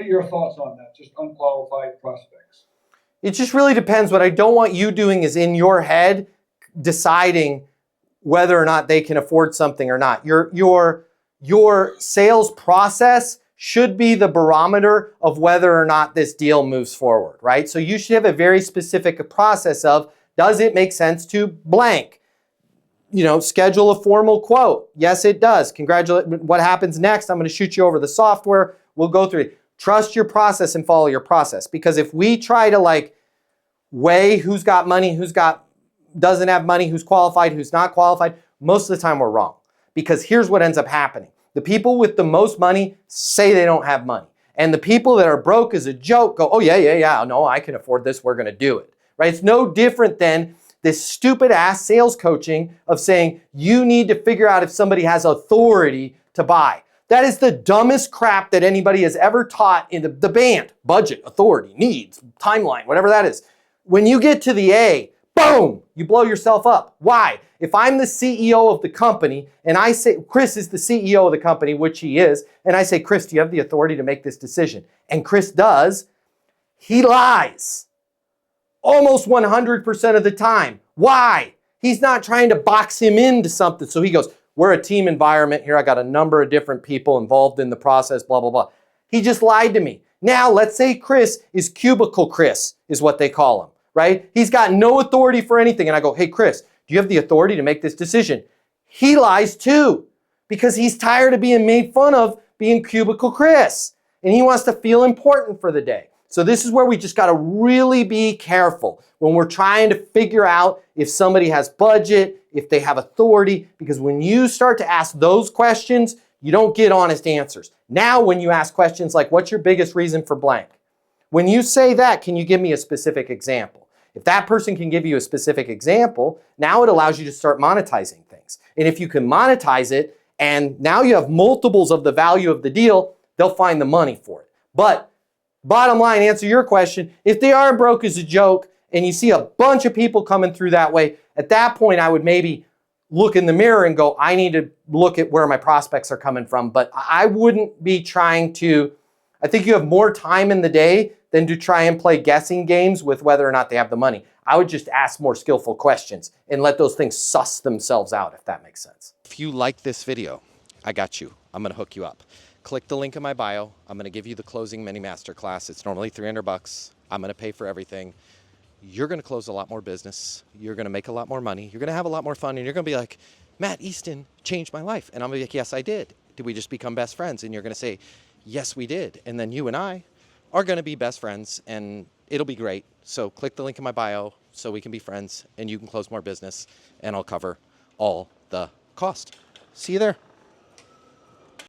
are your thoughts on that? Just unqualified prospects. It just really depends. What I don't want you doing is in your head deciding whether or not they can afford something or not. Your sales process should be the barometer of whether or not this deal moves forward, right? So you should have a very specific process of, does it make sense to blank? You know, schedule a formal quote. Yes, it does. Congratulate. What happens next? I'm going to shoot you over the software. We'll go through it. Trust your process and follow your process. Because if we try to like weigh who's got money, doesn't have money, who's qualified, who's not qualified, most of the time we're wrong. Because here's what ends up happening. The people with the most money say they don't have money. And the people that are broke as a joke go, oh yeah, no, I can afford this, we're gonna do it, right? It's no different than this stupid ass sales coaching of saying, you need to figure out if somebody has authority to buy. That is the dumbest crap that anybody has ever taught in the band. Budget, authority, needs, timeline, whatever that is. When you get to the A, boom, you blow yourself up. Why? If I'm the CEO of the company and I say, Chris is the CEO of the company, which he is, and I say, Chris, do you have the authority to make this decision? And Chris does, he lies. Almost 100% of the time. Why? He's not trying to box him into something. So he goes, we're a team environment here. I got a number of different people involved in the process, blah, blah, blah. He just lied to me. Now, let's say Chris is Cubicle Chris, is what they call him, right? He's got no authority for anything. And I go, hey, Chris, do you have the authority to make this decision? He lies too, because he's tired of being made fun of being Cubicle Chris. And he wants to feel important for the day. So this is where we just got to really be careful when we're trying to figure out if somebody has budget, if they have authority, because when you start to ask those questions, you don't get honest answers. Now, when you ask questions like, what's your biggest reason for blank? When you say that, can you give me a specific example? If that person can give you a specific example, now it allows you to start monetizing things. And if you can monetize it, and now you have multiples of the value of the deal, they'll find the money for it. But bottom line, answer your question, if they are broke as a joke and you see a bunch of people coming through that way, at that point I would maybe look in the mirror and go, I need to look at where my prospects are coming from. But I wouldn't be trying to, I think you have more time in the day than to try and play guessing games with whether or not they have the money. I would just ask more skillful questions and let those things suss themselves out, if that makes sense. If you like this video, I got you. I'm gonna hook you up. Click the link in my bio. I'm gonna give you the closing mini masterclass. It's normally $300. I'm gonna pay for everything. You're gonna close a lot more business. You're gonna make a lot more money. You're gonna have a lot more fun, and you're gonna be like, Matt Easton changed my life. And I'm gonna be like, yes, I did. Did we just become best friends? And you're gonna say, yes, we did. And then you and I are gonna be best friends, and it'll be great. So click the link in my bio so we can be friends, and you can close more business, and I'll cover all the cost. See you there.